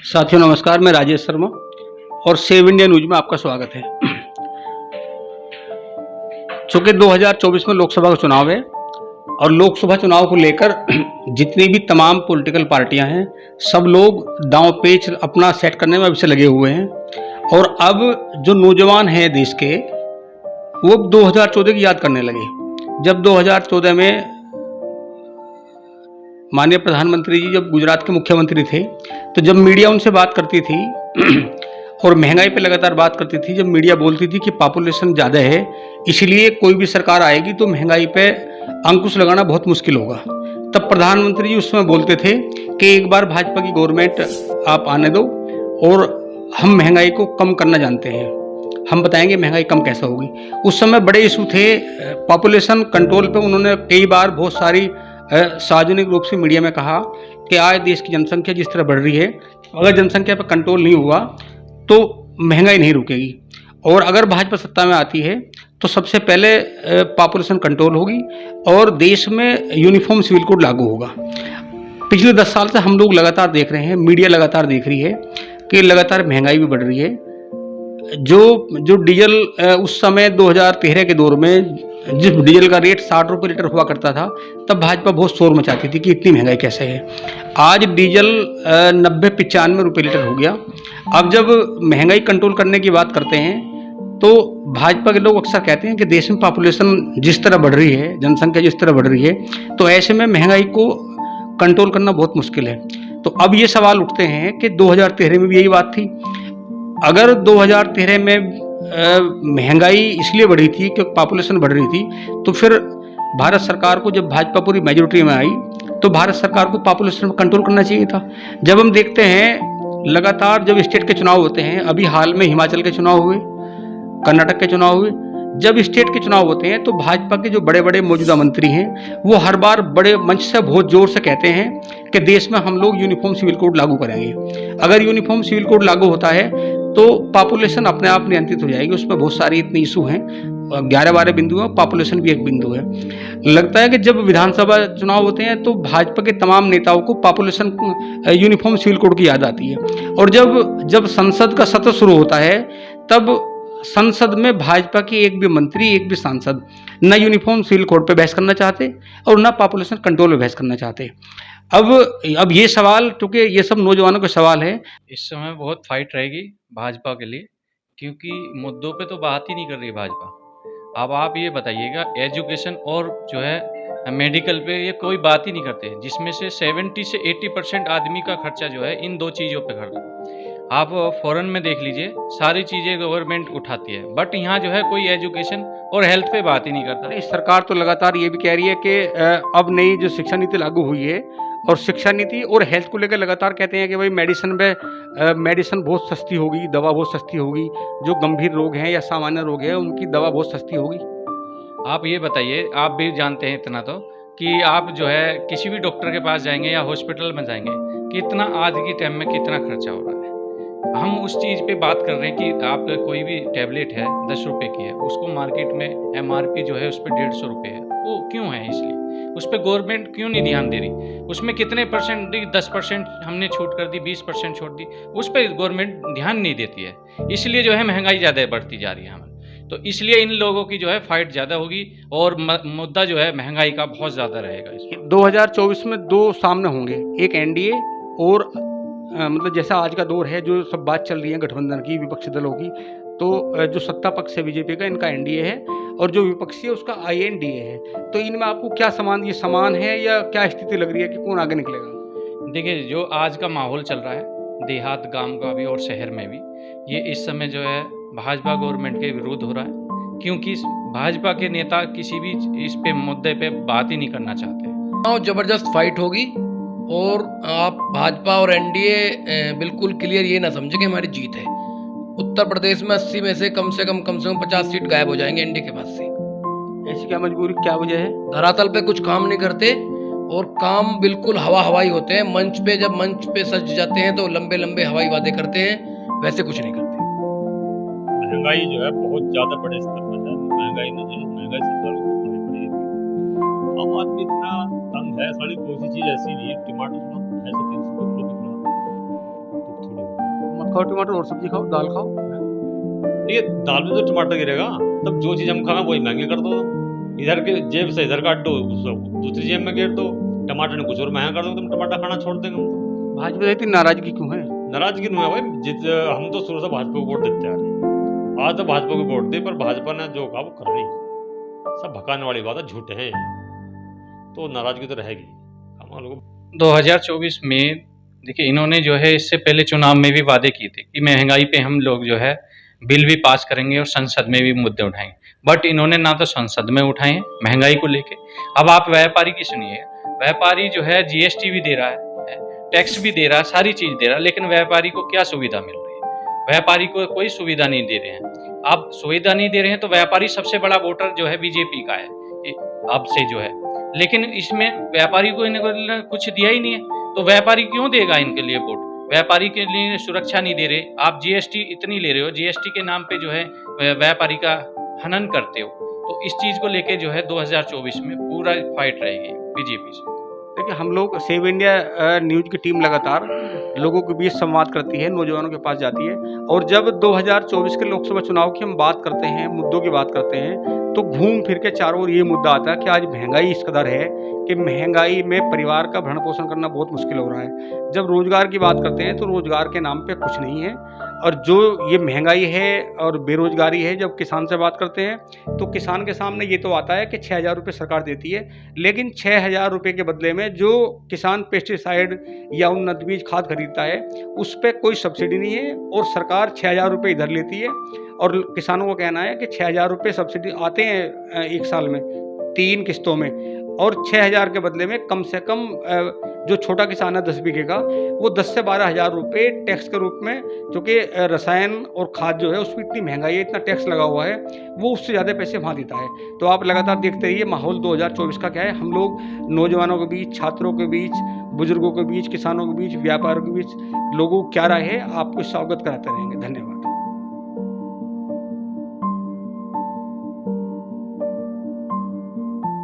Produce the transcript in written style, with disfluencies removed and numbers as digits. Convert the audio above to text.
साथियों नमस्कार, मैं राजेश शर्मा और सेव इंडिया न्यूज में आपका स्वागत है। चूंकि 2024 में लोकसभा का चुनाव है और लोकसभा चुनाव को लेकर जितनी भी तमाम पॉलिटिकल पार्टियां हैं, सब लोग दांव पेच अपना सेट करने में अभी से लगे हुए हैं। और अब जो नौजवान हैं देश के, वो 2014 की याद करने लगे। जब 2014 में माननीय प्रधानमंत्री जी जब गुजरात के मुख्यमंत्री थे, तो जब मीडिया उनसे बात करती थी और महंगाई पे लगातार बात करती थी, जब मीडिया बोलती थी कि पॉपुलेशन ज़्यादा है इसलिए कोई भी सरकार आएगी तो महंगाई पे अंकुश लगाना बहुत मुश्किल होगा, तब प्रधानमंत्री जी उस समय बोलते थे कि एक बार भाजपा की गवर्नमेंट आप आने दो और हम महंगाई को कम करना जानते हैं, हम बताएंगे महंगाई कम कैसे होगी। उस समय बड़े इशू थे पॉपुलेशन कंट्रोल पे। उन्होंने कई बार बहुत सारी सार्वजनिक रूप से मीडिया में कहा कि आज देश की जनसंख्या जिस तरह बढ़ रही है, अगर जनसंख्या पर कंट्रोल नहीं हुआ तो महंगाई नहीं रुकेगी, और अगर भाजपा सत्ता में आती है तो सबसे पहले पॉपुलेशन कंट्रोल होगी और देश में यूनिफॉर्म सिविल कोड लागू होगा। पिछले 10 साल से हम लोग लगातार देख रहे हैं, मीडिया लगातार देख रही है कि लगातार महंगाई भी बढ़ रही है। जो डीजल उस समय 2013 के दौर में जिस डीजल का रेट 60 रुपये लीटर हुआ करता था, तब भाजपा बहुत शोर मचाती थी कि इतनी महंगाई कैसे है। आज डीजल 90-95 रुपये लीटर हो गया। अब जब महंगाई कंट्रोल करने की बात करते हैं तो भाजपा के लोग अक्सर कहते हैं कि देश में पॉपुलेशन जिस तरह बढ़ रही है, जनसंख्या जिस तरह बढ़ रही है, तो ऐसे में महंगाई को कंट्रोल करना बहुत मुश्किल है। तो अब ये सवाल उठते हैं कि 2013 में भी यही बात थी। अगर 2013 में महंगाई इसलिए बढ़ी थी क्योंकि पॉपुलेशन बढ़ रही थी, तो फिर भारत सरकार को, जब भाजपा पूरी मेजोरिटी में आई, तो भारत सरकार को पॉपुलेशन कंट्रोल करना चाहिए था। जब हम देखते हैं लगातार जब स्टेट के चुनाव होते हैं, अभी हाल में हिमाचल के चुनाव हुए, कर्नाटक के चुनाव हुए, जब स्टेट के चुनाव होते हैं तो भाजपा के जो बड़े बड़े मौजूदा मंत्री हैं वो हर बार बड़े मंच से बहुत जोर से कहते हैं कि देश में हम लोग यूनिफॉर्म सिविल कोड लागू करेंगे। अगर यूनिफॉर्म सिविल कोड लागू होता है तो पॉपुलेशन अपने आप नियंत्रित हो जाएगी। उसमें बहुत सारे इतने इशू हैं, 11-12 बिंदु हैं, पॉपुलेशन भी एक बिंदु है। लगता है कि जब विधानसभा चुनाव होते हैं तो भाजपा के तमाम नेताओं को पॉपुलेशन यूनिफॉर्म सिविल कोड की याद आती है, और जब संसद का सत्र शुरू होता है तब संसद में भाजपा के एक भी मंत्री, एक भी सांसद न यूनिफॉर्म सिविल कोड पे बहस करना चाहते और न पॉपुलेशन कंट्रोल पे बहस करना चाहते। अब ये सवाल, क्योंकि ये सब नौजवानों के सवाल है, इस समय बहुत फाइट रहेगी भाजपा के लिए, क्योंकि मुद्दों पे तो बात ही नहीं कर रही भाजपा। अब आप ये बताइएगा, एजुकेशन और जो है मेडिकल पे ये कोई बात ही नहीं करते, जिसमें से 70 से 80% आदमी का खर्चा जो है इन दो चीज़ों पे खर्च। आप फॉरेन में देख लीजिए, सारी चीज़ें गवर्नमेंट उठाती है, बट यहाँ जो है कोई एजुकेशन और हेल्थ पे बात ही नहीं करता। इस सरकार तो लगातार ये भी कह रही है कि अब नई जो शिक्षा नीति लागू हुई है, और शिक्षा नीति और हेल्थ को लेकर लगातार कहते हैं कि भाई मेडिसिन बहुत सस्ती होगी, दवा बहुत सस्ती होगी, जो गंभीर रोग हैं या सामान्य रोग हैं उनकी दवा बहुत सस्ती होगी। आप ये बताइए, आप भी जानते हैं इतना तो, कि आप जो है किसी भी डॉक्टर के पास जाएंगे या हॉस्पिटल में जाएंगे, कितना आज के टाइम में कितना खर्चा हो रहा है। हम उस चीज़ पे बात कर रहे हैं कि आपका कोई भी टैबलेट है 10 रुपये की है, उसको मार्केट में एमआरपी जो है उस पर 150 रुपये है। वो क्यों है? इसलिए उस पर गवर्नमेंट क्यों नहीं ध्यान दे रही? उसमें कितने परसेंट दी? 10% हमने छूट कर दी, 20% छोड़ दी, उस पर गवर्नमेंट ध्यान नहीं देती है। इसलिए जो है महंगाई ज़्यादा बढ़ती जा रही है हमारी। तो इसलिए इन लोगों की जो है फाइट ज़्यादा होगी और मुद्दा जो है महंगाई का बहुत ज़्यादा रहेगा। इसमें 2024 में दो सामने होंगे, एक एनडीए और मतलब जैसा आज का दौर है, जो सब बात चल रही है गठबंधन की, विपक्षी दलों की, तो जो सत्ता पक्ष है बीजेपी का, इनका एनडीए है, और जो विपक्षी है उसका आईएनडीए है। तो इनमें आपको क्या ये समान है या क्या स्थिति लग रही है कि कौन आगे निकलेगा? देखिए, जो आज का माहौल चल रहा है देहात गांव का भी और शहर में भी, ये इस समय जो है भाजपा गवर्नमेंट के विरोध हो रहा है, क्योंकि भाजपा के नेता किसी भी इस पे मुद्दे पे बात ही नहीं करना चाहते। जबरदस्त फाइट होगी और आप भाजपा और एनडीए बिल्कुल क्लियर ये ना समझे कि हमारी जीत है। उत्तर प्रदेश में 80 में से कम 50 सीट गायब हो जाएंगे एनडीए के पास से। ऐसी क्या मजबूरी, क्या वजह है? धरातल पे कुछ काम नहीं करते और काम बिल्कुल हवाई होते हैं। मंच पे जब मंच पे सज जाते हैं तो लंबे लंबे हवाई वादे करते हैं, वैसे कुछ नहीं करते। महंगाई जो है बहुत ज्यादा बड़े स्तर पर है। महंगाई सरकार को उठानी पड़ेगी। आम आदमी इतना तंग है, सारी कोई सी चीज ऐसी नहीं है। टमाटर 250-300 किलो बिक रहा, तो थोड़ी मत खाओ टमाटर, और सब्जी खाओ, दाल खाओ। ये दाल में तो टमाटर गिरेगा, तब जो चीज़ हम खाएं वही महंगी कर दो। इधर के जेब से इधर काट दो, दूसरी जेब में गिर दो, टमाटर ने कुछ और महंगा कर दो, तुम टमाटर खाना छोड़ देंगे हम तो। भाजपा से इतनी नाराजगी क्यों है? नाराजगी नहीं है भाई, हम तो शुरू से भाजपा को वोट देते आ रहे हैं। आज तो भाजपा को वोट दी, पर भाजपा ने जो कहा वो कर रही है। सब भकाने वाली बात है, झूठे हैं, तो नाराजगी तो रहेगी हम लोग। 2024 में देखिए, इन्होंने जो है इससे पहले चुनाव में भी वादे किए थे कि महंगाई पे हम लोग जो है बिल भी पास करेंगे और संसद में भी मुद्दे उठाएंगे, बट इन्होंने ना तो संसद में उठाए हैं महंगाई को लेके। अब आप व्यापारी की सुनिए, व्यापारी जो है जीएसटी भी दे रहा है, टैक्स भी दे रहा है, सारी चीज दे रहा है, लेकिन व्यापारी को क्या सुविधा मिल रही है? व्यापारी को कोई सुविधा नहीं दे रहे हैं। आप सुविधा नहीं दे रहे हैं तो व्यापारी सबसे बड़ा वोटर जो है बीजेपी का है आपसे जो है, लेकिन इसमें व्यापारी को इन्हें कुछ दिया ही नहीं है, तो व्यापारी क्यों देगा इनके लिए वोट? व्यापारी के लिए सुरक्षा नहीं दे रहे, आप जीएसटी इतनी ले रहे हो, जीएसटी के नाम पे जो है व्यापारी का हनन करते हो। तो इस चीज को लेके जो है 2024 में पूरा फाइट रहेगी बीजेपी से। देखिए, हम लोग सेव इंडिया न्यूज़ की टीम लगातार लोगों के बीच संवाद करती है, नौजवानों के पास जाती है, और जब 2024 के लोकसभा चुनाव की हम बात करते हैं, मुद्दों की बात करते हैं, तो घूम फिर के चारों ओर ये मुद्दा आता है कि आज महंगाई इस कदर है कि महंगाई में परिवार का भरण पोषण करना बहुत मुश्किल हो रहा है। जब रोजगार की बात करते हैं तो रोजगार के नाम पे कुछ नहीं है, और जो ये महंगाई है और बेरोजगारी है, जब किसान से बात करते हैं तो किसान के सामने ये तो आता है कि 6,000 रुपये सरकार देती है, लेकिन 6,000 रुपये के बदले में जो किसान पेस्टिसाइड या उन्नत बीज खाद खरीदता है उस पर कोई सब्सिडी नहीं है, और सरकार 6,000 रुपये इधर लेती है, और किसानों को कहना है कि 6,000 रुपये सब्सिडी आते हैं एक साल में 3 किस्तों में, और 6,000 के बदले में कम से कम जो छोटा किसान है 10 बीघे का, वो 10 से 12,000 रुपये टैक्स के रूप में, क्योंकि रसायन और खाद जो है उसमें इतनी महंगाई है, इतना टैक्स लगा हुआ है, वो उससे ज़्यादा पैसे वहाँ देता है। तो आप लगातार देखते रहिए माहौल 2024 का क्या है। हम लोग नौजवानों के बीच, छात्रों के बीच, बुजुर्गों के बीच, किसानों के बीच, व्यापारियों के बीच लोगों को क्या राय है आपको इससे अवगत कराते रहेंगे। धन्यवाद।